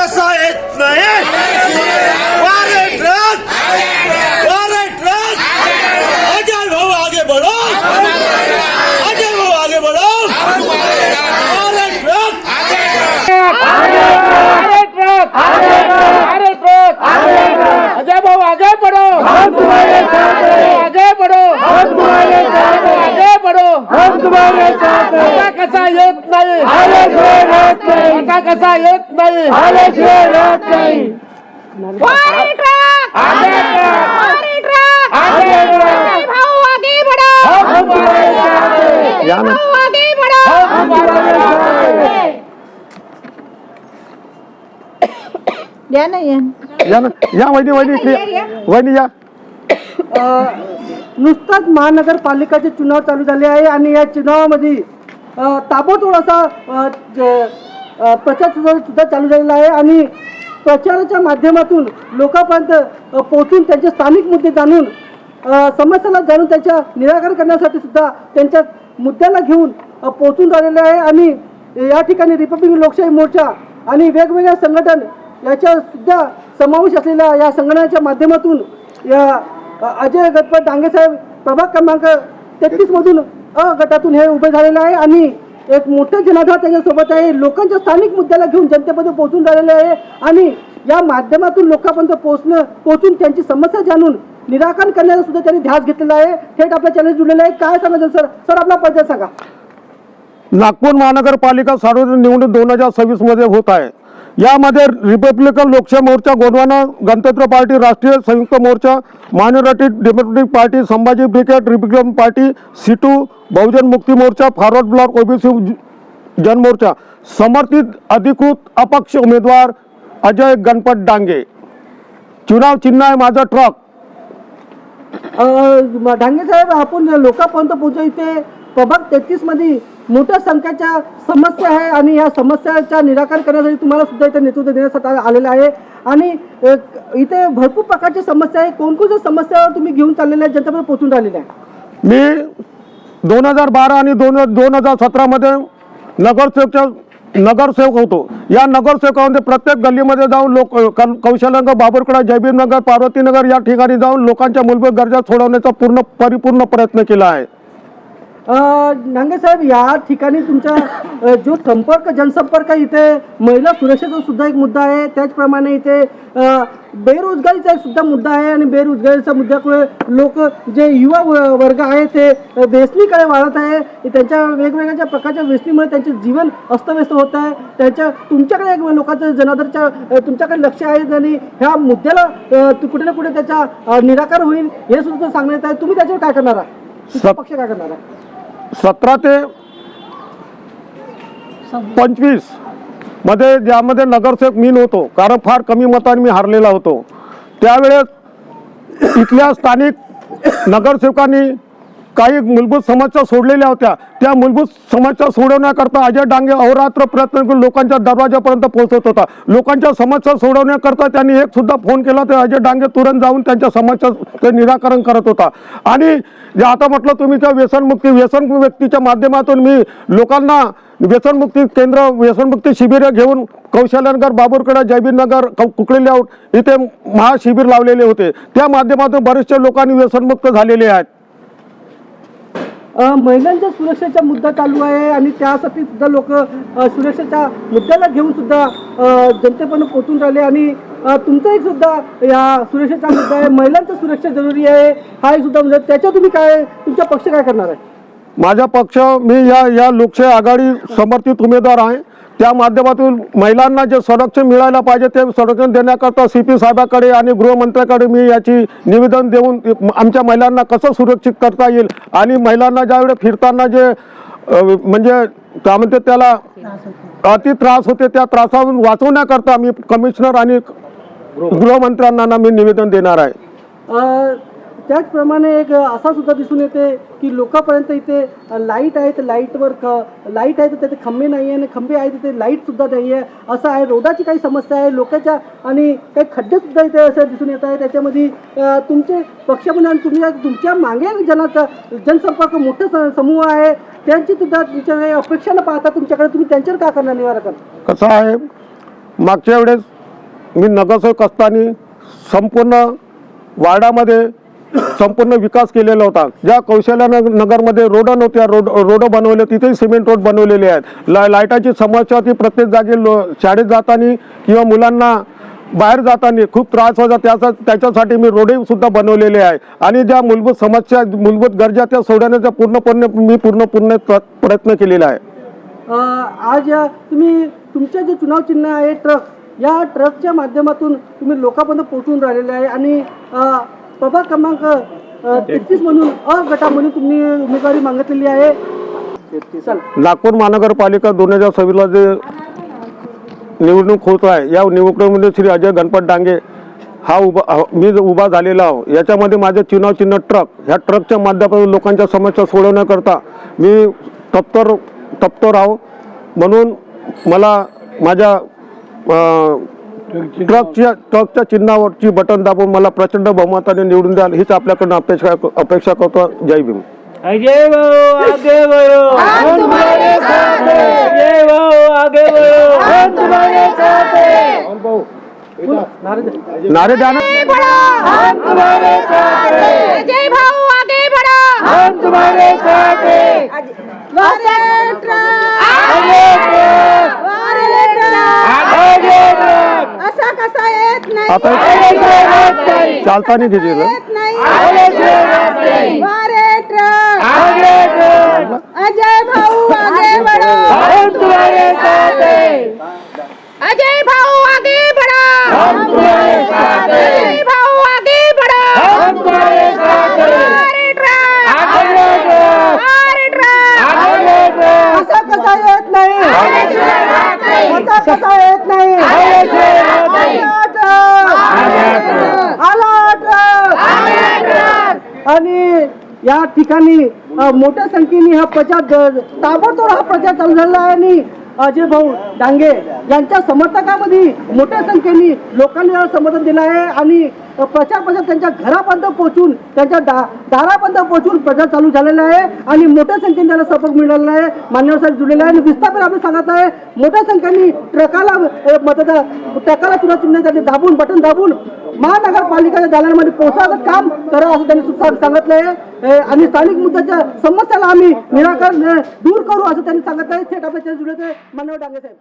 कसा येत नाही या ना या वहिनी या. नुकताच महानगरपालिकाचे चुनाव चालू झाले आहे आणि या चुनावामध्ये ताबडतोब असा प्रचार सुद्धा चालू झालेला आहे आणि प्रचाराच्या माध्यमातून लोकांपर्यंत पोहोचून त्यांचे स्थानिक मुद्दे जाणून समस्याला जाणून त्याच्या निराकरण करण्यासाठी सुद्धा त्यांच्या मुद्द्याला घेऊन पोहोचून राहिलेले आहे. आणि या ठिकाणी रिपब्लिकन लोकशाही मोर्चा आणि वेगवेगळ्या संघटन याच्या सुद्धा समावेश असलेल्या या संघटनाच्या माध्यमातून या अजय गणपत डांगे साहेब प्रभाग क्रमांक 33 मधून अ गटातून हे उभे झालेले आहे आणि एक मोठं जनाधार त्याच्यासोबत आहे. लोकांच्या स्थानिक मुद्द्याला घेऊन जनतेपर्यंत पोहोचून राहिलेले आहे आणि या माध्यमातून लोकांपर्यंत पोहोचून त्यांची समस्या जाणून निराकरण करण्याचा सुद्धा त्यांनी ध्यास घेतलेला आहे. थेट आपल्या चॅनल जुळलेला आहे. काय सांगायचं सर आपला परिचय सांगा. नागपूर महानगरपालिका सार्वत्रिक निवडणूक 2026 मध्ये होत आहे. यामध्ये रिपब्लिकन लोकशाही मोर्चा गोंडवाना, गणतंत्र party, Rashtriya Sanyukt Morcha, minority democratic party, Sambhaji brigade, republican party, CITU, Bahujan Mukti Morcha, forward bloc, OBC Janmorcha समर्थित अधिकृत अपक्ष उमेदवार अजय गणपत डांगे. चुनाव चिन्ह आहे माझा ट्रक. डांगे साहेब, आपण लोकांपर्यंत पोहोचू इथे प्रभाग 33 मध्ये मोठ्या संख्येच्या समस्या आहे आणि या समस्याच्या निराकरण करण्यासाठी तुम्हाला सुद्धा इथे नेतृत्व देण्यासाठी आलेलं आहे आणि इथे भरपूर प्रकारच्या समस्या आहे. कोणकोणत्या समस्यावर तुम्ही घेऊन चाललेल्या आहेत, जनतेपर्यंत पोहोचून राहिलेल्या आहे? मी 2012 आणि 2017 मध्ये नगरसेवक होतो. या नगरसेवकामध्ये प्रत्येक गल्लीमध्ये जाऊन कौशलनगर, बाबुरकडा, जयभीमनगर, पार्वतीनगर या ठिकाणी जाऊन लोकांच्या मूलभूत गरजा सोडवण्याचा परिपूर्ण प्रयत्न केला आहे. डांगे साहेब, या ठिकाणी तुमचा जो जनसंपर्क इथे महिला सुरक्षेचा सुद्धा एक मुद्दा आहे. त्याचप्रमाणे इथे बेरोजगारीचा सुद्धा मुद्दा आहे आणि बेरोजगारीच्या मुद्द्यामुळे लोक जे युवा वर्ग आहे ते व्यसनीकडे वाढत आहे. त्यांच्या वेगवेगळ्या प्रकारच्या व्यसनीमुळे त्यांचे जीवन अस्तव्यस्त होत आहे. तुमच्याकडे एक लोकांचं जनाधारच्या तुमच्याकडे लक्ष आहे आणि ह्या मुद्द्याला कुठे ना कुठे त्याचा निराकरण होईल हे सुद्धा सांगण्यात आहे. तुम्ही त्याच्यावर काय करणार आहे? पक्ष काय करणार आहे? 17 ते 25 मध्ये ज्यामध्ये नगरसेवक मी नव्हतो, कारण फार कमी मताने मी हारलेला होतो. त्यावेळेस इथल्या स्थानिक नगरसेवकांनी काही मूलभूत समस्या सोडलेल्या होत्या. त्या मूलभूत समस्या सोडवण्याकरता अजय डांगे अहोरात्र प्रयत्न करून लोकांच्या दरवाजापर्यंत पोहोचत होता. लोकांच्या समस्या सोडवण्याकरता त्यांनी एक सुद्धा फोन केला तर अजय डांगे तुरंत जाऊन त्यांच्या समस्या निराकरण करत होता. आणि जे आता म्हटलं तुम्ही त्या व्यसन व्यक्तीच्या माध्यमातून मी लोकांना व्यसनमुक्ती केंद्र, व्यसनमुक्ती शिबिर घेऊन कौशलनगर, बाबुरकडा, जयभीमनगर, कुकडी लेआउट इथे महाशिबिर लावलेले होते. त्या माध्यमातून बरेचसे लोकांनी व्यसनमुक्त झालेले आहेत. महिलांच्या सुरक्षेचा मुद्दा चालू आहे आणि त्यासाठी सुद्धा लोक सुरक्षेच्या मुद्द्याला घेऊन सुद्धा जनतेपर्यंत पोहोचून राहिले आणि तुमचा एक सुद्धा या सुरक्षेचा मुद्दा आहे. महिलांची सुरक्षा जरुरी आहे हा एक सुद्धा मुद्दा. त्याच्यावर तुम्ही काय, तुमचा पक्ष काय करणार आहे? माझा पक्ष, मी या लोकशाही आघाडी समर्थित उमेदवार आहे. त्या माध्यमातून महिलांना जे संरक्षण मिळायला पाहिजे ते संरक्षण देण्याकरता CP साहेबांकडे आणि गृहमंत्र्याकडे मी याची निवेदन देऊन आमच्या महिलांना कसं सुरक्षित करता येईल आणि महिलांना ज्यावेळेस फिरताना जे म्हणजे काय म्हणते त्याला अति त्रास होते त्या त्रासावरून वाचवण्याकरता मी कमिशनर आणि गृहमंत्र्यांना मी निवेदन देणार आहे. त्याचप्रमाणे एक असा सुद्धा दिसून येते की लोकांपर्यंत इथे लाईट आहे तर लाईटवर लाईट आहे तर तिथे खंबे नाही आहे आणि खंबे आहे तिथे लाईट सुद्धा नाही आहे असं आहे. रोडाची काही समस्या आहे लोकांच्या आणि काही खड्डे सुद्धा इथे असं दिसून येत आहे. त्याच्यामध्ये तुमचे पक्षामध्ये आणि तुमच्या मागे जनसंपर्क मोठं समूह आहे त्यांची सुद्धा तुमच्या अपेक्षा न पाहता तुमच्याकडे तुम्ही त्यांच्यावर का करणार निवारण? कसं आहे, मागच्या वेळेस मी नगरसेवक असताना संपूर्ण वार्डामध्ये संपूर्ण विकास केलेला होता. ज्या कौशल्य नगरमध्ये रोड नव्हत्या रोड बनवले तिथेही सिमेंट रोड बनवलेले आहेत. लाईटाची समस्या होती प्रत्येक जागी शाळेत जाताना किंवा मुलांना बाहेर जाताना खूप त्रास होता. त्याच्यासाठी मी रोडही सुद्धा बनवलेले आहे आणि ज्या मूलभूत समस्या मूलभूत गरजा त्या सोडवण्याचा पूर्ण प्रयत्न केलेला आहे. आज तुम्ही तुमचे जे चुनाव चिन्ह आहे ट्रक, या ट्रकच्या माध्यमातून तुम्ही लोकांपर्यंत पोहोचून राहिलेले आहे आणि प्रभाग क्रमांक 33 म्हणून अ गटामधून तुम्ही उमेदवारी मागितलेली आहे. नागपूर महानगरपालिका 2026 जे निवडणूक होत आहे या निवडणुकीमध्ये श्री अजय गणपत डांगे मी उभा झालेला आहो. याच्यामध्ये माझे चुनाव चिन्ह ट्रक, ह्या ट्रकच्या माध्यमातून लोकांच्या समस्या सोडवण्याकरता मी तत्पर आहो. म्हणून मला माझ्या ट्रकच्या चिन्हावरची बटन दाबून मला प्रचंड बहुमताने निवडून द्याल हीच आपल्याकडून अपेक्षा करतो. जय भीम. अजय भाऊ आगे बढ़ो, हम तुम्हारे साथ हैं. अजय भाऊ आगे बढ़ो, हम तुम्हारे साथ हैं. नारे द्या ना. हम तुम्हारे साथ हैं. अजय भाऊ आगे बढ़ो, हम तुम्हारे साथ हैं. वारे ट्रक, आगे ट्रक, वारे ट्रक, आगे ट्रक. असा कसा येत नाही, आता चालताना घेतलं येत नाही, आगे ट्रक, वारे ट्रक, आगे ट्रक. अजय भाऊ आगे बढ़ो, हम तुम्हारे साथ हैं. अजय भाऊ आगे बढ़ो, हम तुम्हारे साथ हैं. अजय भाऊ आगे बढ़ो, हम तुम्हारे साथ हैं. वारे ट्रक, आगे ट्रक, वारे ट्रक, आगे ट्रक. असा कसा येत नाही, असा कसा येत नाही, आगे ट्रक, आला ट्रक. आणि या ठिकाणी मोठ्या संख्येने हा प्रचार ताबडतोब हा प्रचार चालू झालेला आहे आणि अजय भाऊ डांगे यांच्या समर्थकामध्ये मोठ्या संख्येने लोकांनी याला समर्थन दिलं आहे आणि प्रचार त्यांच्या घरापर्यंत पोहोचून त्यांच्या दारापर्यंत पोहोचून प्रचार चालू झालेला आहे आणि मोठ्या संख्येने त्याला सपोर्ट मिळालेला आहे. मान्यवर साहेब जुळलेला आहे आणि विस्थापन आपण सांगत आहे मोठ्या संख्येने ट्रकाला तुला चिन्ह त्यांनी दाबून बटन दाबून महानगरपालिकेच्या दालनामध्ये पोहोचण्याचं काम करा असं त्यांनी सांगितलंय आणि स्थानिक मुद्द्याच्या समस्याला आम्ही निराकरण दूर करू असं त्यांनी सांगितलंय. थेट आपल्या जुळत आहे मान्यवर डांगे साहेब.